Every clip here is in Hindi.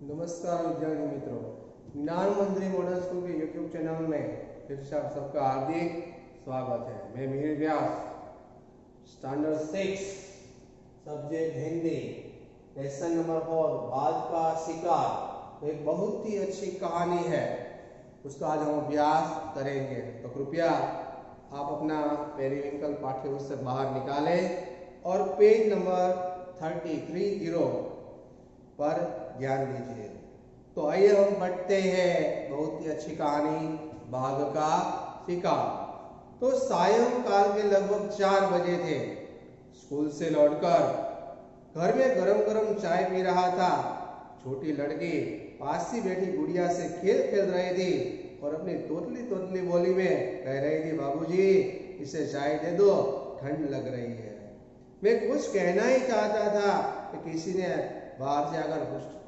नमस्कार विद्यार्थी मित्रों, ज्ञान मंत्री मॉडल स्कूल के यूट्यूब चैनल में फिर से आप सबका हार्दिक स्वागत है। मैं Mir Vyas, standard 6 subject Hindi, lesson number 4 बाज का शिकार। तो एक बहुत ही अच्छी कहानी है, उसका आज हम अभ्यास करेंगे। तो कृपया आप अपना पेरिविंकल पाठ्य पुस्तक बाहर निकालें और पेज नंबर 330 पर ध्यान दीजिए। तो आइए हम बढ़ते हैं। बहुत ही अच्छी कहानी, बाघ का शिकार। तो सायंकाल के लगभग 4 बजे थे। स्कूल से लौटकर घर में गरम गरम चाय पी रहा था। छोटी लड़की पास ही बैठी गुड़िया से खेल खेल रही थी और अपनी तोतली तोतली बोली में कह रही थी, बाबूजी इसे चाय दे दो, ठंड लग रही है। मैं कुछ कहना ही चाहता था कि किसी ने बाहर से आकर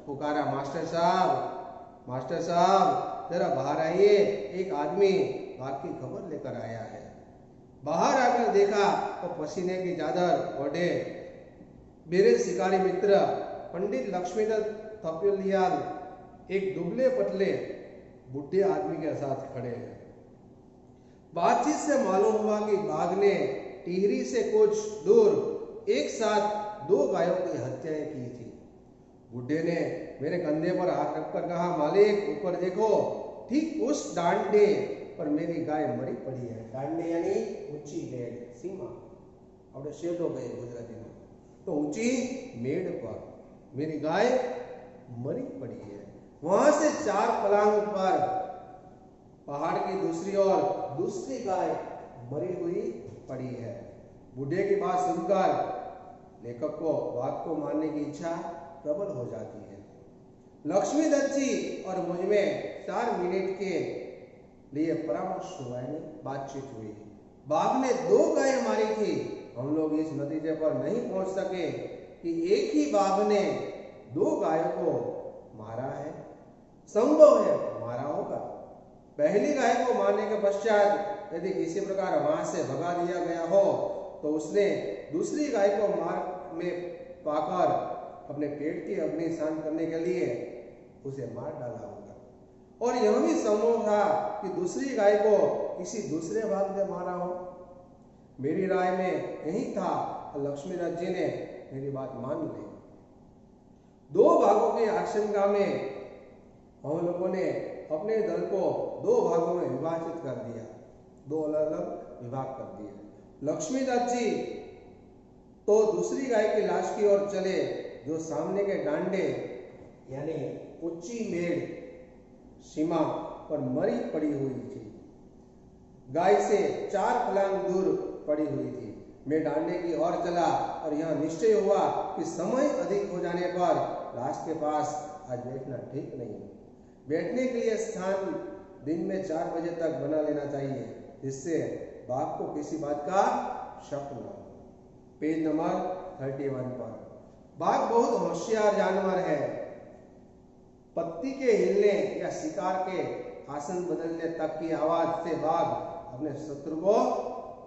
पुकारा, मास्टर साहब जरा बाहर आइए, एक आदमी बाघ की खबर लेकर आया है। बाहर आकर देखा तो पसीने की चादर ओढ़े मेरे शिकारी मित्र पंडित लक्ष्मीदत्त थपलियाल एक दुबले पतले बुढ़े आदमी के साथ खड़े हैं। बातचीत से मालूम हुआ कि बाघ ने टिहरी से कुछ दूर एक साथ 2 गायों की हत्याएं की थी। बुढ़े ने मेरे कंधे पर हाथ रखकर कहा, मालिक ऊपर देखो, ठीक उस डांडे पर मेरी गाय मरी पड़ी है। डांडे यानी ऊंची मेड़, सीमा अपने शेड हो गए गुजराती में। तो ऊंची मेड़ पर मेरी गाय मरी पड़ी है। वहां से 4 पलांग पर पहाड़ की दूसरी ओर दूसरी गाय मरी हुई पड़ी है। बूढ़े की बात सुनकर लेखक को बाघ को मारने की इच्छा प्रबल हो जाती है। लक्ष्मीदत्त जी और मुझ में 4 मिनट के लिए परामर्श हुआ, बातचीत हुई। बाघ ने 2 गायें मारी थी। हम लोग इस नतीजे पर नहीं पहुंच सके कि एक ही बाघ ने 2 गायों को मारा है। संभव है मारा होगा। पहली गाय को मारने के पश्चात यदि किसी प्रकार वहां से भगा दिया गया हो तो उसने दूसरी गाय को मार में पाकर अपने पेट की अग्नि शांत करने के लिए उसे मार डाला होगा। और यह भी संभव था कि दूसरी गाय को किसी दूसरे बाघ ने मारा हो। मेरी राय में यही था। लक्ष्मीदत्त जी ने मेरी बात मान ली। 2 भागों की आशंका में हम लोगों ने अपने दल को 2 भागों में विभाजित कर दिया, 2 अलग अलग विभाग कर दिए। लक्ष्मीदत्त जी तो दूसरी गाय की लाश की ओर चले जो सामने के डांडे यानी ऊंची मेड़ सीमा पर मरी पड़ी हुई थी। गाय से 4 फलांग दूर पड़ी हुई थी। मैं डांडे की ओर चला और यह निश्चय हुआ कि समय अधिक हो जाने पर लाश के पास आज बैठना ठीक नहीं। बैठने के लिए स्थान दिन में 4 बजे तक बना लेना चाहिए, जिससे बाघ को किसी बात का शक न हो। पेज नंबर 31 पर बाघ बहुत होशियार जानवर है। पत्ती के हिलने या शिकार के आसन बदलने तक की आवाज से बाघ अपने शत्रु को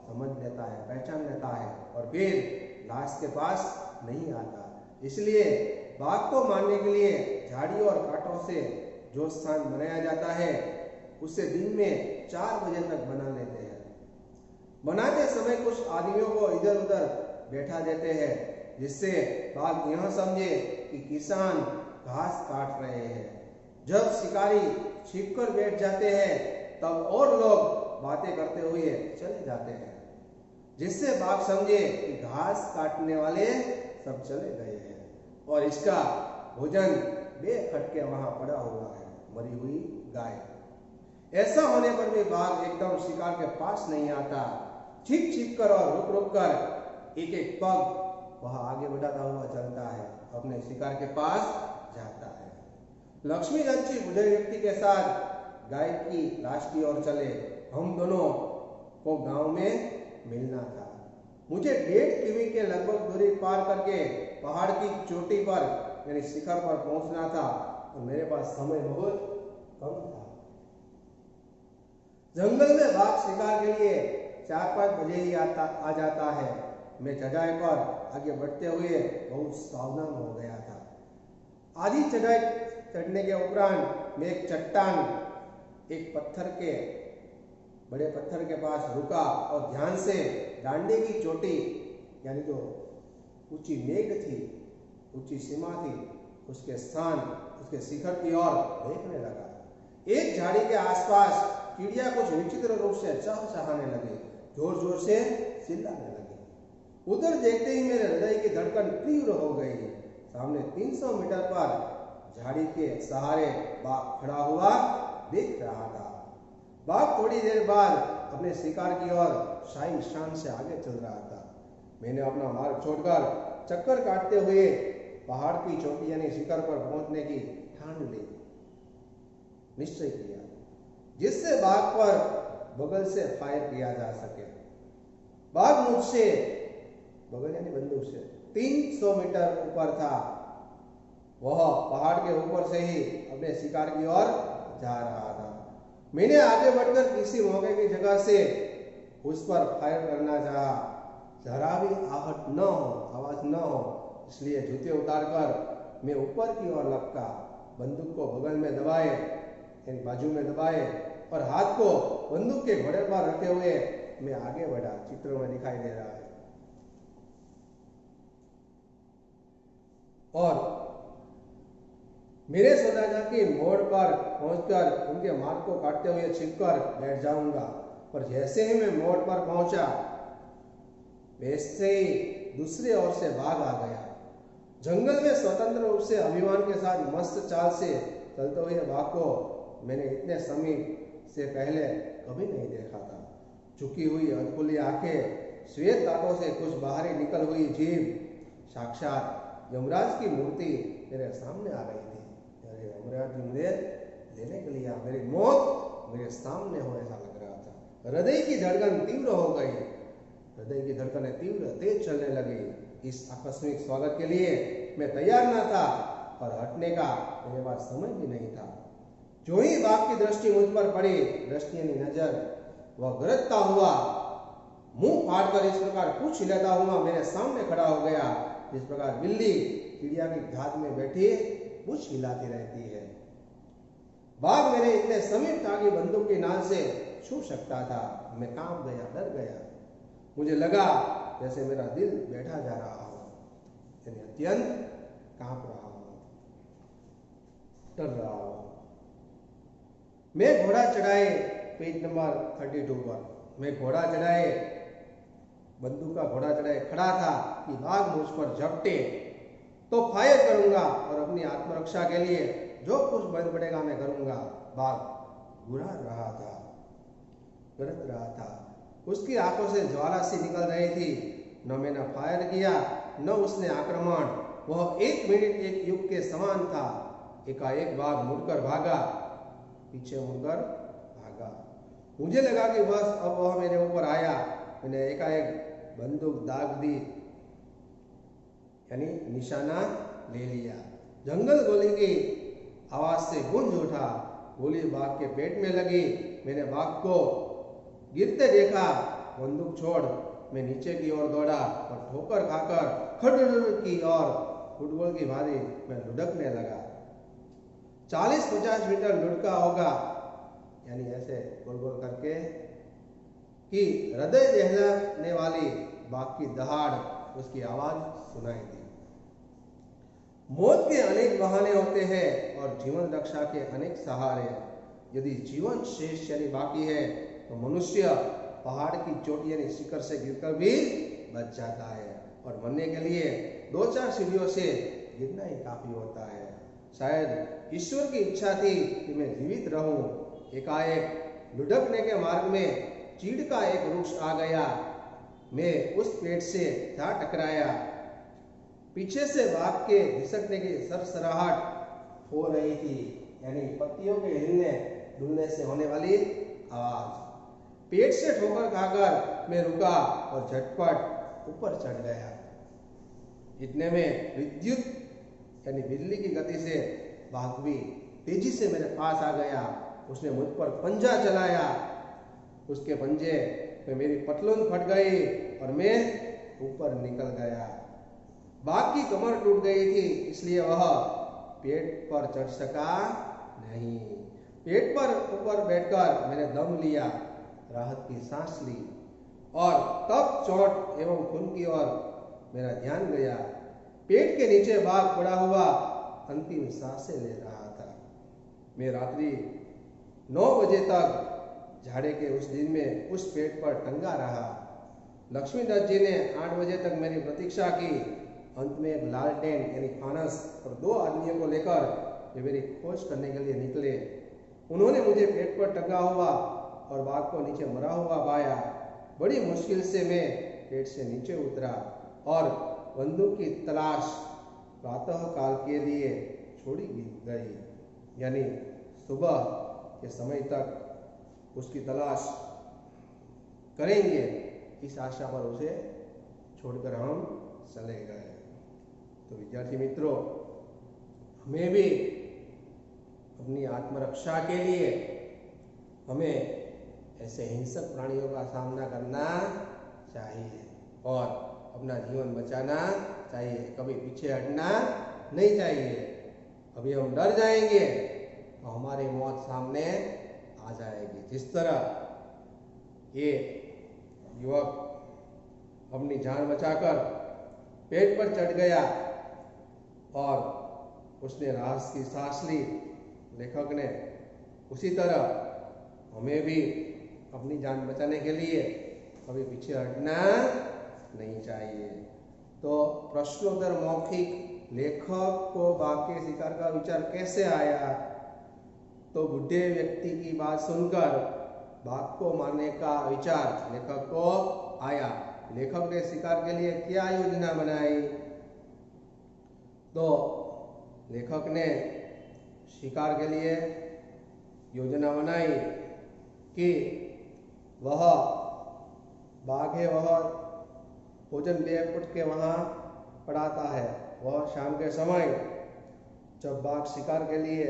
समझ लेता है, पहचान लेता है और फिर लाश के पास नहीं आता। इसलिए बाघ को मारने के लिए झाड़ियों और कांटों से जो स्थान बनाया जाता है उसे दिन में 4 बजे तक बना लेते हैं। बनाते समय कुछ आदमियों को इधर उधर बैठा देते हैं, जिससे बाघ यह समझे कि किसान घास काट रहे हैं। जब शिकारी छिपकर बैठ जाते हैं तब और लोग बातें करते हुए चले जाते हैं, जिससे बाघ समझे कि घास काटने वाले सब चले गए हैं और इसका भोजन बेखटके वहां पड़ा हुआ है, मरी हुई गाय। ऐसा होने पर भी बाघ एकदम शिकार के पास नहीं आता। छिप छिप कर और रुक रुक कर एक एक पग वह आगे बढ़ाता हुआ चलता है, अपने शिकार के पास जाता है। लक्ष्मीदत्त जी बूढ़े व्यक्ति के साथ गाय की लाश की ओर चले। हम दोनों को गांव में मिलना था। मुझे 1.5 किमी के लगभग दूरी पार करके पहाड़ की चोटी पर यानी शिखर पर पहुंचना था और मेरे पास समय बहुत कम था। जंगल में बाघ शिकार के लिए 4-5 बजे ही आ जाता है। मैं चढ़ाई पर आगे बढ़ते हुए बहुत सावधान हो गया था। आधी चढ़ाई चढ़ने के उपरांत मैं एक चट्टान, एक बड़े पत्थर के पास रुका और ध्यान से डांडे की चोटी यानी जो ऊंची मेघ थी, ऊंची सीमा थी, उसके स्थान, उसके शिखर की ओर देखने लगा। एक झाड़ी के आसपास चिड़िया कुछ विचित्र रूप से चहचहाने लगे, जोर जोर से चिल्लाने लगे। उधर देखते ही मेरे हृदय की धड़कन तीव्र हो गई। सामने 300 मीटर पर झाड़ी के सहारे बाघ खड़ा हुआ दिख रहा था। बाघ थोड़ी देर बाद अपने शिकार की ओर शाही शान से आगे चल रहा था। मैंने अपना मार्ग छोड़कर चक्कर काटते हुए पहाड़ की चोटी यानी शिखर पर पहुंचने की ठान ली, निश्चय किया, जिससे बाघ पर बगल से फायर किया जा सके। बाघ मुझसे, बगल यानी बंदूक से 300 मीटर ऊपर था। वह पहाड़ के ऊपर से ही अपने शिकार की ओर जा रहा था। मैंने आगे बढ़कर किसी मौके की जगह से उस पर फायर करना चाहा। जरा भी आहट न हो, आवाज न हो, इसलिए जूते उतारकर मैं ऊपर की ओर लपका, बंदूक को बगल में दबाए यानी बाजू में दबाए और हाथ को बंदूक के घोड़े पर रखे हुए मैं आगे बढ़ा। चित्र में दिखाई दे रहा है। और मैंने सोचा था कि मोड़ पर पहुंचकर उनके मार्ग को काटते हुए छिपकर बैठ जाऊंगा, पर जैसे ही मैं मोड़ पर पहुंचा वैसे ही दूसरी ओर से बाघ आ गया। जंगल में स्वतंत्र रूप से अभिमान के साथ मस्त चाल से चलते हुए बाघ को मैंने इतने समीप से पहले कभी नहीं देखा था। झुकी हुई अधखुली आंखें, श्वेत दांतों से कुछ बाहरी निकल हुई जीभ, साक्षात यमराज की मूर्ति मेरे सामने आ गई थी। अरे यमराज मुझे लेने के लिए, मेरी मौत मेरे सामने हो ऐसा लग रहा था। हृदय की धड़कन तीव्र हो गई, हृदय की धड़कनें तीव्र तेज चलने लगी। इस आकस्मिक स्वागत के लिए मैं तैयार न था और हटने का मेरे पास समय भी नहीं था। जो ही बाघ की दृष्टि मुझ पर पड़ी, दृष्टि यानी नजर, वह गरजता हुआ मुंह फाड़कर इस प्रकार पूंछ हिलाता हुआ मेरे सामने खड़ा हो गया, जिस प्रकार बिल्ली चिड़िया की घात में बैठी पूंछ हिलाती रहती है। बाघ मेरे इतने समीप था कि बंदूक की नाल से छू सकता था। मैं कांप गया, डर गया। मुझे लगा जैसे मेरा दिल बैठा जा रहा हो, यानी अत्यंत कांप रहा हो, डर रहा हो। मैं घोड़ा चढ़ाए पेज नंबर 32 पर, मैं घोड़ा चढ़ाए, बंदूक का घोड़ा चढ़ाए खड़ा था कि बाघ मुझ पर झपटे तो फायर करूंगा और अपनी आत्मरक्षा के लिए जो कुछ बन पड़ेगा मैं करूंगा। बाघ गुर्रा रहा था, गरज रहा था। उसकी आंखों से ज्वाला सी निकल रही थी। न मैंने फायर किया, न उसने आक्रमण। वह 1 मिनट एक युग के समान था। एकाएक बाघ मुड़कर भागा, पीछे मुड़कर भागा। मुझे लगा कि बस अब वह मेरे ऊपर आया। मैंने एकाएक बंदूक दाग दी, यानी निशाना ले लिया। जंगल गोली की आवाज से गूंज उठा। गोली बाघ के पेट में लगी। मैंने बाघ को गिरते देखा। बंदूक छोड़ मैं नीचे की ओर दौड़ा और ठोकर खाकर खड़ की ओर फुटबॉल की भांति मैं लुढ़कने लगा। 40-50 मीटर लुढ़का होगा, यानी ऐसे गोल गोल करके कि हृदय दहलाने वाली बाघ की दहाड़, उसकी आवाज सुनाई दी। मौत के अनेक बहाने होते हैं और जीवन रक्षा के अनेक सहारे। यदि जीवन शेष यानी बाकी है तो मनुष्य पहाड़ की चोटी यानी शिखर से गिरकर भी बच जाता है, और मरने के लिए 2-4 सीढ़ियों से गिरना ही काफी होता है। शायद ईश्वर की इच्छा थी कि मैं जीवित रहूं। एकाएक लुढ़कने के मार्ग में चीड़ का एक वृक्ष आ गया। मैं उस पेड़ से जा टकराया। पीछे से बाघ के घिसकने की सरसराहट हो रही थी, यानी पत्तियों के हिलने डुलने से होने वाली आवाज। पेट से ठोकर खाकर मैं रुका और झटपट ऊपर चढ़ गया। इतने में विद्युत यानी बिजली की गति से बाघ भी तेजी से मेरे पास आ गया। उसने मुझ पर पंजा चलाया। उसके पंजे में मेरी पतलून फट गई और मैं ऊपर निकल गया। बाघ की कमर टूट गई थी, इसलिए वह पेट पर चढ़ सका नहीं। पेट पर ऊपर बैठकर मैंने दम लिया, राहत की सांस ली और तब चोट एवं खून की ओर मेरा ध्यान गया। पेट के नीचे बाघ पड़ा हुआ अंतिम सांसें ले रहा था। मैं रात्रि 9 बजे तक झाड़े के उस दिन में उस पेट पर टंगा रहा। लक्ष्मीदत्त जी ने 8 बजे तक मेरी प्रतीक्षा की। अंत में एक लालटेन यानी फानस और 2 आदमियों को लेकर वे मेरी खोज करने के लिए निकले। उन्होंने मुझे पेट पर टंगा हुआ और बाघ को नीचे मरा हुआ पाया। बड़ी मुश्किल से मैं पेट से नीचे उतरा और बंदूक की तलाश प्रातः काल के लिए छोड़ी गई, यानी सुबह के समय तक उसकी तलाश करेंगे, इस आशा पर उसे छोड़कर हम चले गए। तो विद्यार्थी मित्रों, हमें भी अपनी आत्मरक्षा के लिए हमें ऐसे हिंसक प्राणियों का सामना करना चाहिए और अपना जीवन बचाना चाहिए। कभी पीछे हटना नहीं चाहिए। अभी हम डर जाएंगे तो हमारी मौत सामने आ जाएगी। जिस तरह ये युवक अपनी जान बचाकर पेट पर चढ़ गया और उसने राहत की सांस ली, लेखक ने, उसी तरह हमें भी अपनी जान बचाने के लिए कभी पीछे हटना नहीं चाहिए। तो प्रश्नोत्तर मौखिक लेखक को बाघ के शिकार का विचार कैसे आया? तो बुढ़े व्यक्ति की बात सुनकर बाघ को मारने का विचार लेखक को आया। लेखक ने शिकार के लिए क्या योजना बनाई? तो लेखक ने शिकार के लिए योजना बनाई कि वह बाघ है, वह भोजन बैग उठ के वहाँ पड़ाता है। वह शाम के समय जब बाघ शिकार के लिए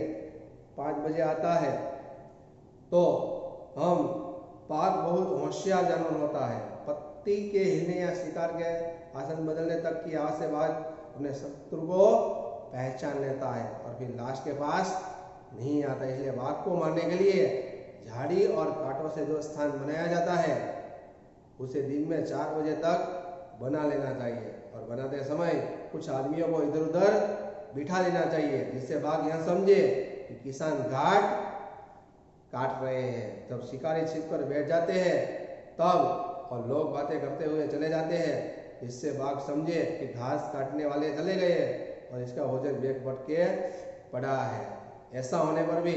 5 बजे आता है तो बाघ बहुत होशियार जानवर होता है। पत्ती के हिलने या शिकार के आसन बदलने तक की आवाज से बाघ अपने शत्रु को पहचान लेता है और फिर लाश के पास नहीं आता। इसलिए बाघ को मारने के लिए झाड़ी और कांटों से जो स्थान बनाया जाता है उसे दिन में 4 बजे तक बना लेना चाहिए और बनाते समय कुछ आदमियों को इधर उधर बिठा देना चाहिए, जिससे बाघ यह समझे कि किसान घाट काट रहे हैं। जब शिकारी छिप कर बैठ जाते हैं तब और लोग बातें करते हुए चले जाते हैं, जिससे बाघ समझे कि घास काटने वाले चले गए और इसका भोजन बैग बट के पड़ा है। ऐसा होने पर भी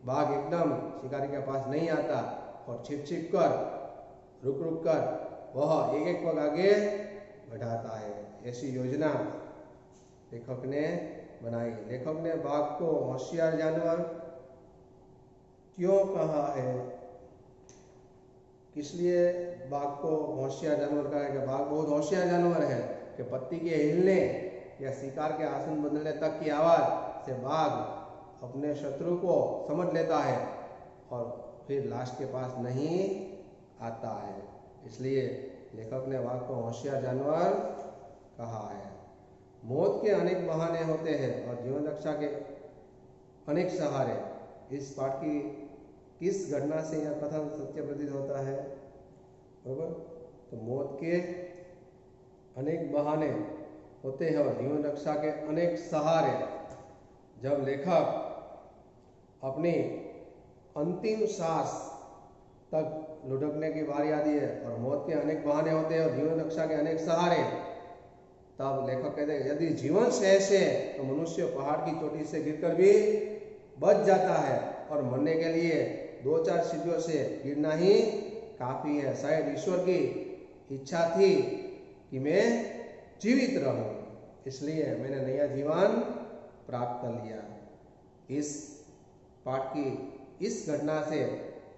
बाघ एकदम शिकारी के पास नहीं आता और छिप कर रुक कर वह एक पग आगे बढ़ाता है। ऐसी योजना लेखक ने बनाई। लेखक ने बाघ को होशियार जानवर क्यों कहा है? किस लिए बाघ को होशियार जानवर कहा है? कि बाघ बहुत होशियार जानवर है कि पत्ती के हिलने या शिकार के आसन बदलने तक की आवाज से बाघ अपने शत्रु को समझ लेता है और फिर लाश के पास नहीं आता है। इसलिए लेखक ने बाघ को होशियार जानवर कहा है। मौत के अनेक बहाने होते हैं और जीवन रक्षा के अनेक सहारे। इस पाठ की किस घटना से यह कथन सत्य प्रतीत होता है? बराबर। तो मौत के अनेक बहाने होते हैं और जीवन रक्षा के अनेक सहारे। जब लेखक अपनी अंतिम सांस तक लुढ़कने की बारी आती है और मौत के अनेक बहाने होते हैं और जीवन रक्षा के अनेक सहारे, तब लेखक कहते हैं यदि जीवन शेष है तो मनुष्य पहाड़ की चोटी से गिरकर भी बच जाता है और मरने के लिए 2-4 सीढ़ियों से गिरना ही काफी है। शायद ईश्वर की इच्छा थी कि मैं जीवित रहूं, इसलिए मैंने नया जीवन प्राप्त कर लिया। इस पाठ की इस घटना से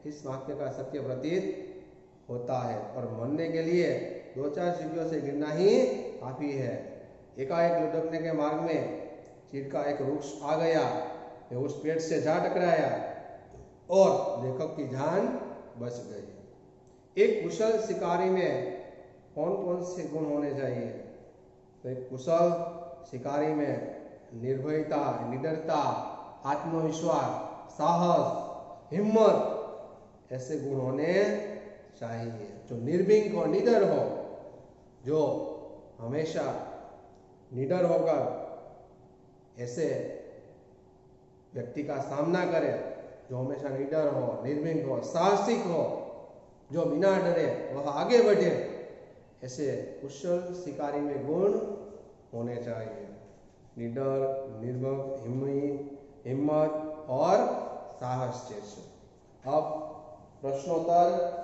इस वाक्य का सत्य प्रतीत होता है और मरने के लिए 2-4 सीढ़ियों से गिरना ही काफी है। एकाएक लुढ़कने के मार्ग में चीड़ का एक वृक्ष आ गया, उस पेड़ से जा टकराया और लेखक की जान बच गई। एक कुशल शिकारी में कौन कौन से गुण होने चाहिए? तो एक कुशल शिकारी में निर्भयता, निडरता, आत्मविश्वास, साहस, हिम्मत ऐसे गुण होने चाहिए। जो निर्भीक हो, निडर हो, जो हमेशा निडर होकर ऐसे व्यक्ति का सामना करे, जो हमेशा निडर हो, निर्भीक हो, साहसिक हो, जो बिना डरे वह आगे बढ़े, ऐसे कुशल शिकारी में गुण होने चाहिए। निडर, निर्भीक, हिम्मत और साहस जैसे। अब प्रश्नोत्तर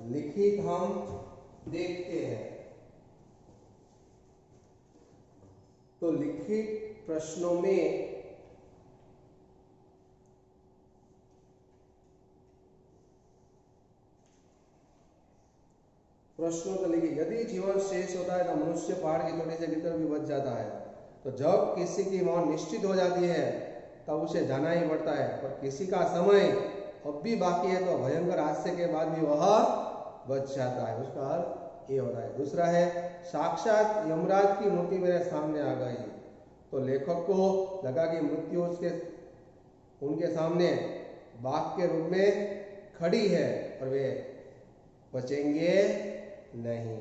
लिखित हम देखते हैं। तो लिखित प्रश्नों में प्रश्नोत्तर लिखिए। यदि जीवन शेष होता है तो मनुष्य पहाड़ की चोटी से गिरकर भी बच जाता है। तो जब किसी की मौत निश्चित हो जाती है तब उसे जाना ही पड़ता है, पर किसी का समय अब भी बाकी है तो भयंकर हादसे के बाद भी वह बच जाता है। उसका अर्थ ये होता है। दूसरा है, साक्षात यमराज की मूर्ति मेरे सामने आ गई। तो लेखक को लगा कि मृत्यु उनके सामने बाघ के रूप में खड़ी है और वे बचेंगे नहीं।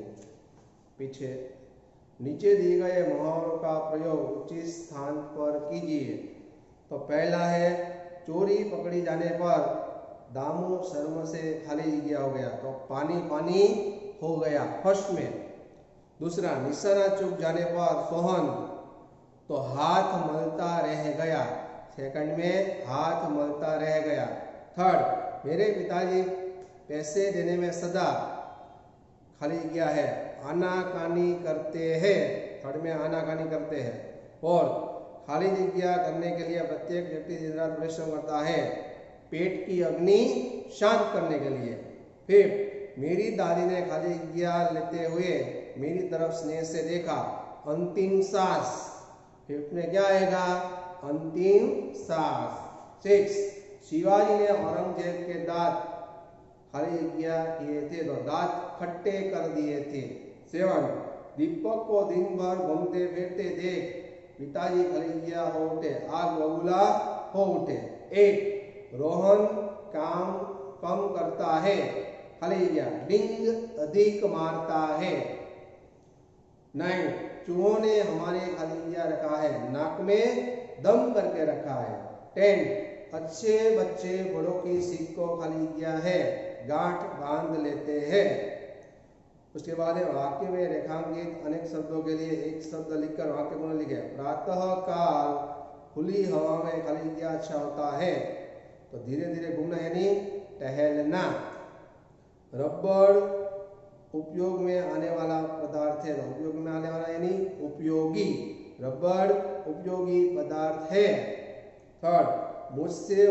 पीछे नीचे दिए गए मुहावरों का प्रयोग उचित स्थान पर कीजिए। तो पहला है, चोरी पकड़ी जाने पर दामू शर्म से खाली गया हो गया, तो पानी पानी हो गया फर्स्ट में। दूसरा, निशाना चूक जाने पर सोहन, तो हाथ मलता रह गया, सेकंड में हाथ मलता रह गया। थर्ड, मेरे पिताजी पैसे देने में सदा खाली गया है, आनाकानी करते हैं, थर्ड में आनाकानी करते हैं। फोर्थ, खाली जगह करने के लिए प्रत्येक व्यक्ति दिन रात परिश्रम करता है, पेट की अग्नि शांत करने के लिए। फिफ्थ, मेरी दादी ने खाली जगह लेते हुए मेरी तरफ स्नेह से देखा, अंतिम सांस। फिफ्थ में क्या आएगा? अंतिम सांस। सिक्स, शिवाजी ने औरंगजेब के दांत खाली जगह किए थे तो दांत खट्टे कर दिए थे। सेवन, दीपक को दिन भर घूमते फिरते देख पिताजी खलीजिया हो उठे, आग बबूला हो उठे। 8, रोहन काम कम करता है, खलीजिया डिंग अधिक मारता है। 9, चूहों ने हमारे खलीजिया रखा है, नाक में दम करके रखा है। 10, अच्छे बच्चे बड़ों की सीख को खलीजिया है, गांठ बांध लेते हैं। उसके बाद वाक्य में रेखांकित अनेक शब्दों के लिए एक शब्द लिखकर वाक्य पुनः लिखे। प्रातः काल खुली हवा में खलीजिया अच्छा होता है, तो धीरे धीरे घूमना यानी टहलना। रबड़ उपयोग में आने वाला पदार्थ है, तो उपयोग में आने वाला यानी उपयोगी, रबड़ उपयोगी पदार्थ है। थर्ड, मुझसे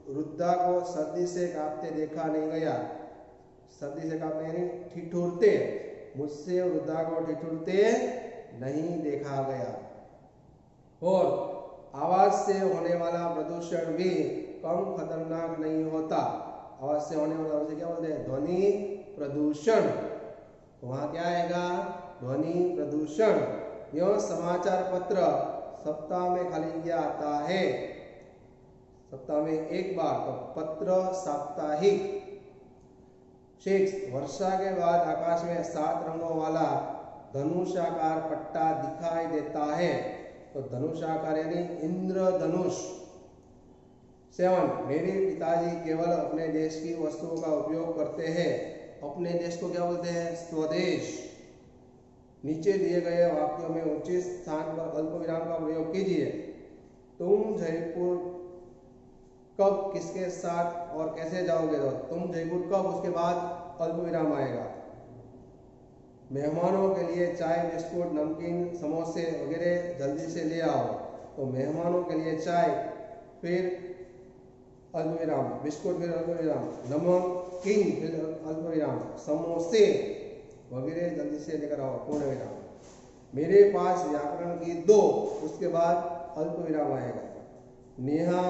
वृद्धा को सर्दी से कांपते देखा नहीं गया, सर्दी से कांपते यानी ठिठुरते, मुझसे वृद्धा को ठिठुरते नहीं देखा गया। और आवाज से होने वाला प्रदूषण भी कम खतरनाक नहीं होता। आवाज से होने वाला उसे क्या बोलते हैं? ध्वनि प्रदूषण। वहां क्या आएगा? ध्वनि प्रदूषण। यह समाचार पत्र सप्ताह में खाली आता है, सप्ताह में एक बार, तो पत्र साप्ताहिक। 6, वर्षा के बाद आकाश में 7 रंगों वाला धनुषाकार पट्टा दिखाई देता है, तो धनुषाकार यानी इंद्रधनुष। 7, मेरे पिताजी केवल अपने देश की वस्तुओं का उपयोग करते हैं, अपने देश को क्या बोलते हैं? स्वदेश। नीचे दिए गए वाक्यों में उचित स्थान पर अल्पविराम का प्रयोग कीजिए। तुम जयपुर कब, किसके साथ और कैसे जाओगे? तो तुम जयपुर कब, उसके बाद अल्पविराम आएगा। मेहमानों के लिए चाय, बिस्कुट, नमकीन, समोसे वगैरह जल्दी से ले आओ, तो मेहमानों के लिए चाय, फिर अल्पविराम, बिस्कुट फिर अल्पविराम, नमकीन फिर अल्पविराम, समोसे वगैरह जल्दी से लेकर आओ, पूर्ण विराम। मेरे पास व्याकरण की 2, उसके बाद अल्पविराम आएगा। नेहा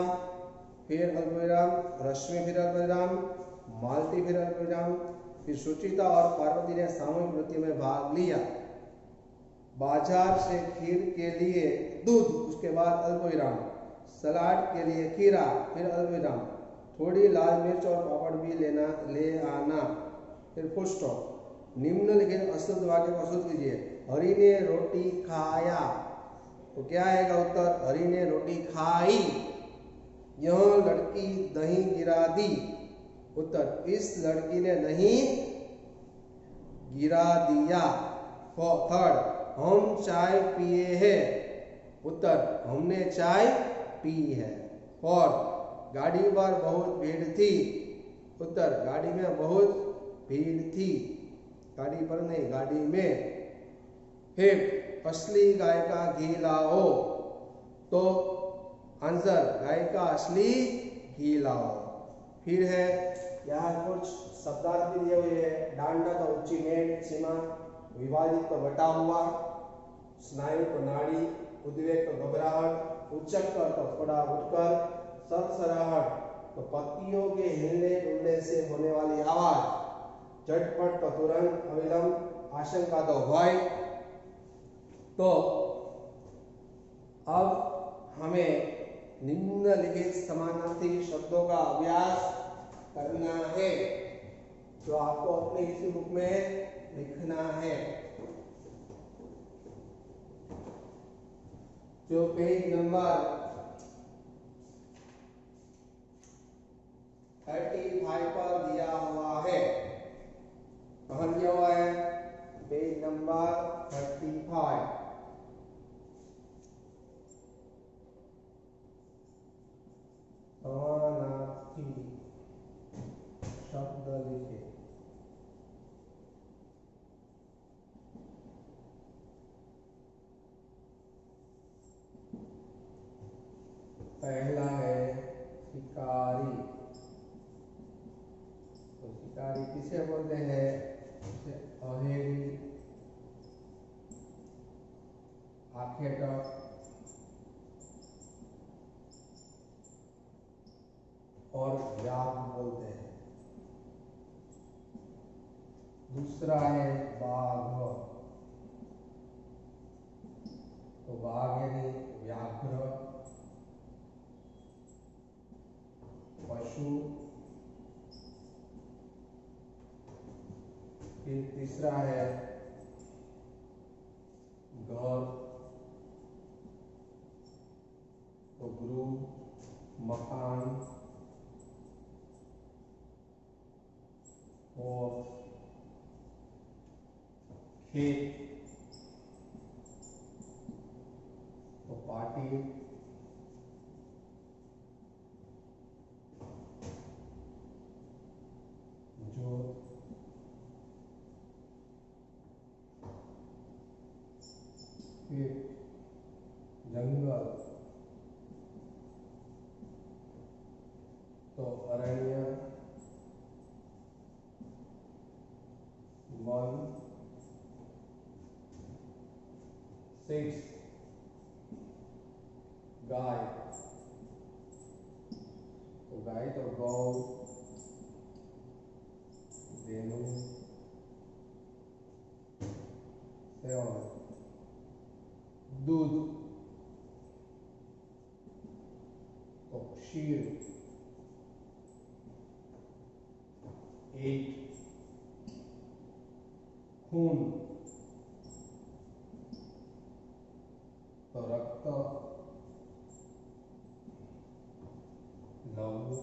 फिर अल्पविराम, रश्मि फिर अल्पविराम, मालती फिर अल्पविराम, फिर सुचिता और पार्वती ने सामूहिक नृत्य में भाग लिया। बाजार से खीर के लिए दूध, उसके बाद अल्पविराम, सलाद के लिए खीरा, फिर अल्पविराम, थोड़ी लाल मिर्च और पापड़ भी ले आना, फिर फुल स्टॉप। निम्नलिखित अशुद्ध वाक्य को अशुद्ध कीजिए। हरि ने रोटी खाया, तो क्या आएगा उत्तर? हरि ने रोटी खाई। यह लड़की दही गिरा दी, उत्तर इस लड़की ने नहीं गिरा दिया। थर्ड, हम चाय पिए हैं, उत्तर हमने चाय पी है। फोर्थ, गाड़ी पर बहुत भीड़ थी, उत्तर गाड़ी में बहुत भीड़ थी, गाड़ी पर नहीं गाड़ी में। फिफ्थ, असली गाय का घी लाओ, तो आंसर गाय का असली घी लाओ। फिर है यहाँ कुछ शब्दार्थ भी दिए हुए हैं। डांडा तो ऊंची मेट सीमा, विभाजित तो बटा हुआ, स्नायु तो नाड़ी, उद्वेग तो घबराहट, उच्चक कर तो थोड़ा उठकर, सरसराहट तो पत्तियों के हिलने डुलने से होने वाली आवाज, झटपट तो तुरंत, अविलंब, आशंका तो भय। तो अब हमें निम्नलिखित समानार्थी शब्दों का अभ्यास करना है, जो आपको अपने इसी बुक में लिखना है। जो पेज नंबर 35 पर दिया हुआ है, कहाँ दिया हुआ है? Page number 35। समानार्थी शब्द लिखे। पहला है शिकारी। तो शिकारी किसे बोलते हैं? अहेरी, आखेटक और व्याघ्र बोलते हैं। दूसरा है बाघ, तो बाघ यानी व्याघ्र, पशु। फिर तीसरा है घर, तो गृह, मकान। और खेत, तो पार्टी। जो फिर जंगल, तो अरण्य, वन। 6, गाय, तो गाय तो गौ, धेनु। 7, दूध, तो क्षीर। 8, खून, तो रक्त, लहू।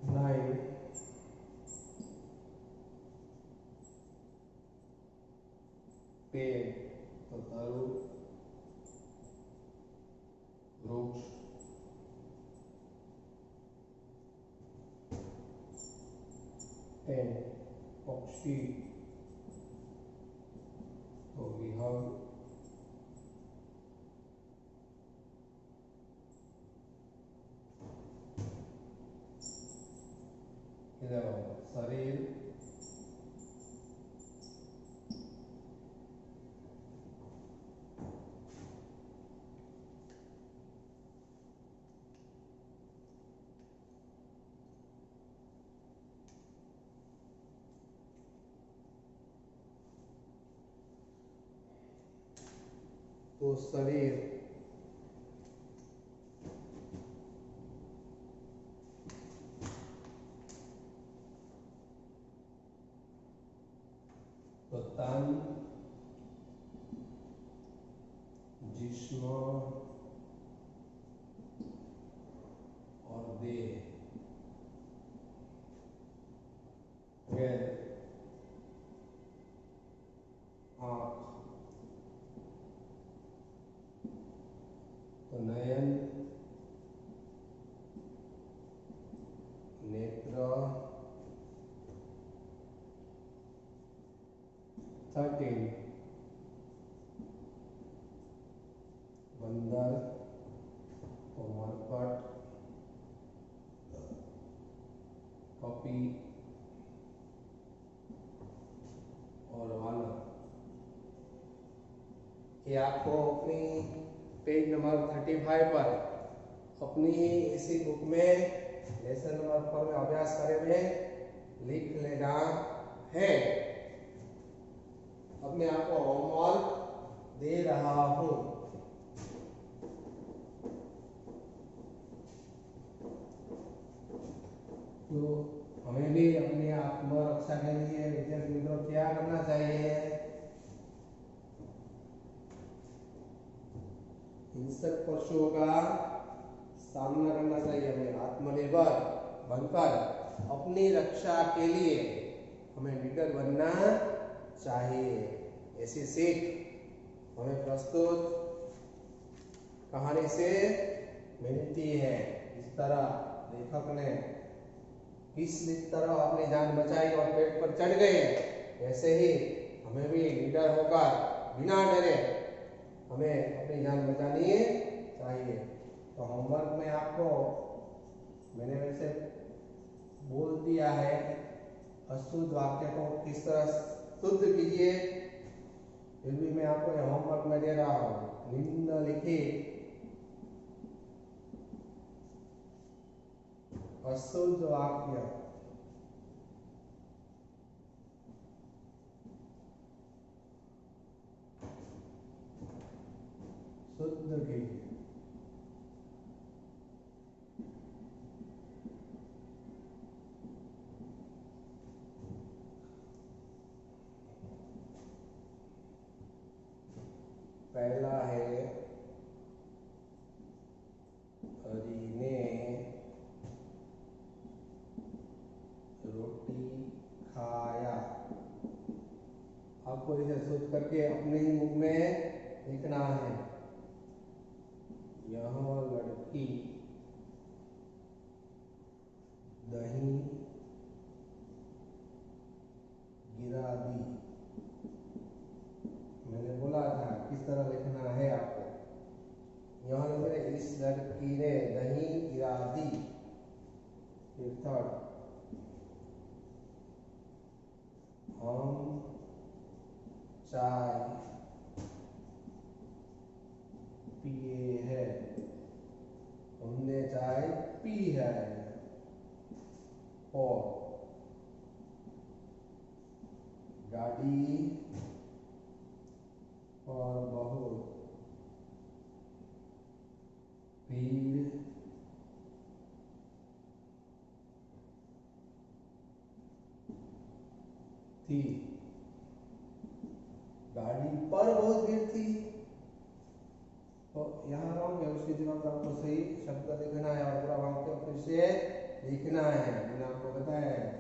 9, पेड़, तो तरु, वृक्ष। 10, पक्षी, तो विहंग। 11, शरीर। 12, तो शरीर तो तन, जिस्म और देह। फिर आँख तो नयन, नेत्र, 13 बंदर तो मरकट, कॉपी और वानर। ये आपको अपनी पेज नंबर 35 पर अपनी इसी बुक में लेसन नंबर 4 में अभ्यास करे में लिख लेना है। अब मैं आपको होमवर्क दे रहा हूँ। तो हमें भी अपनी आत्मरक्षा के लिए विद्यार्थी मित्रों क्या करना चाहिए? हिंसक पशुओं का सामना करना चाहिए। हमें आत्मनिर्भर बनकर अपनी रक्षा के लिए हमें निडर बनना चाहिए। ऐसी सीख हमें प्रस्तुत कहानी से मिलती है। इस तरह लेखक ने किस तरह अपनी जान बचाई और पेड़ पर चढ़ गए, ऐसे ही हमें भी निडर होकर बिना डरे हमें अपनी जान बचानी चाहिए। तो होमवर्क में आपको मैंने वैसे बोल दिया है, अशुद्ध वाक्य को किस तरह शुद्ध कीजिए, फिर भी मैं आपको यह होमवर्क में दे रहा हूँ। निम्नलिखित अशुद्ध वाक्य शुद्ध कीजिए। पहला है हरि ने रोटी खाया। आपको इसे शुद्ध करके अपने ही मुख में लिखना है। यह लड़की दही गिरा दी। मैंने बोला था किस तरह लिखना है आपको। यहाँ लिखे इस लड़की ने दही गिरा दी। फिर थर्ड, हम चाय पिए है। हमने चाय पी है। और गाड़ी और बहुत भीड़ थी। गाड़ी पर बहुत भीड़ थी। तो यहाँ रॉन्ग है, उसकी जगह आपको सही शब्द लिखना है और पूरा वाक्य फिर से लिखना है। मैंने आपको बताया है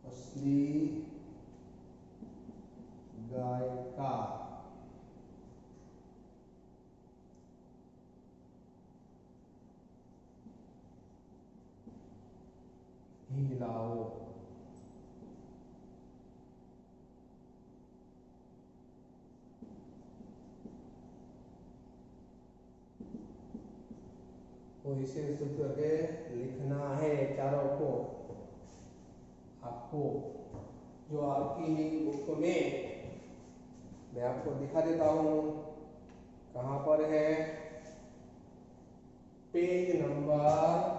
असली गायिका हिलाओ। तो इसे शुद्ध करके लिखना है चारों को। आपको जो आपकी ही बुक में मैं आपको दिखा देता हूँ कहाँ पर है। पेज नंबर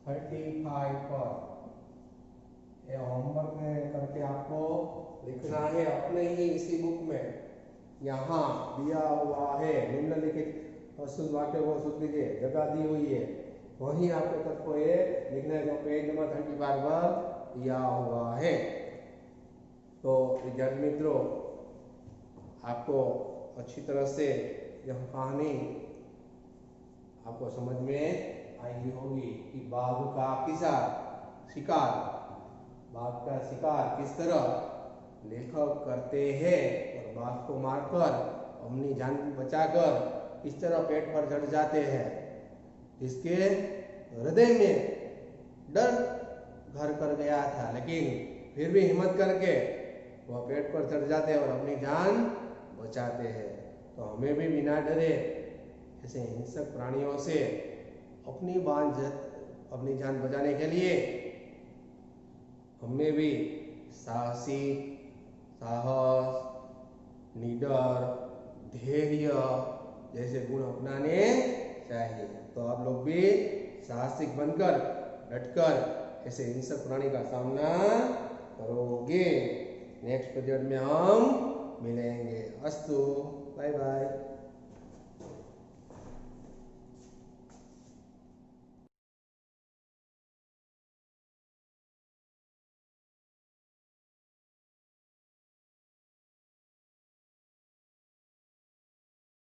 35 पर यह होमवर्क है अपने ही इसी बुक में, यहाँ दिया हुआ है निम्नलिखित अशुद्ध वाक्यों को शुद्ध कीजिए, जगह दी हुई है, वहीं आपके तत्व ये लिखने को पेज नंबर 35 पर दिया हुआ है। तो विद्यार्थी मित्रों, आपको अच्छी तरह से यह कहानी आपको समझ में आई होगी कि बाघ का शिकार बाघ का शिकार किस तरह लेखक करते हैं और बाघ को मारकर अपनी जान बचाकर किस तरह पेड़ पर चढ़ जाते हैं, जिसके हृदय में डर घर कर गया था, लेकिन फिर भी हिम्मत करके वह पेड़ पर चढ़ जाते हैं और अपनी जान बचाते हैं। तो हमें भी बिना डरे ऐसे हिंसक प्राणियों से अपनी जान बचाने के लिए हमें भी साहस, निडर, धैर्य जैसे गुण अपनाने चाहिए। तो आप लोग भी साहसिक बनकर डटकर ऐसे हिंसक प्राणी का सामना करोगे। नेक्स्ट पीरियड में हम मिलेंगे। अस्तु, बाय बाय।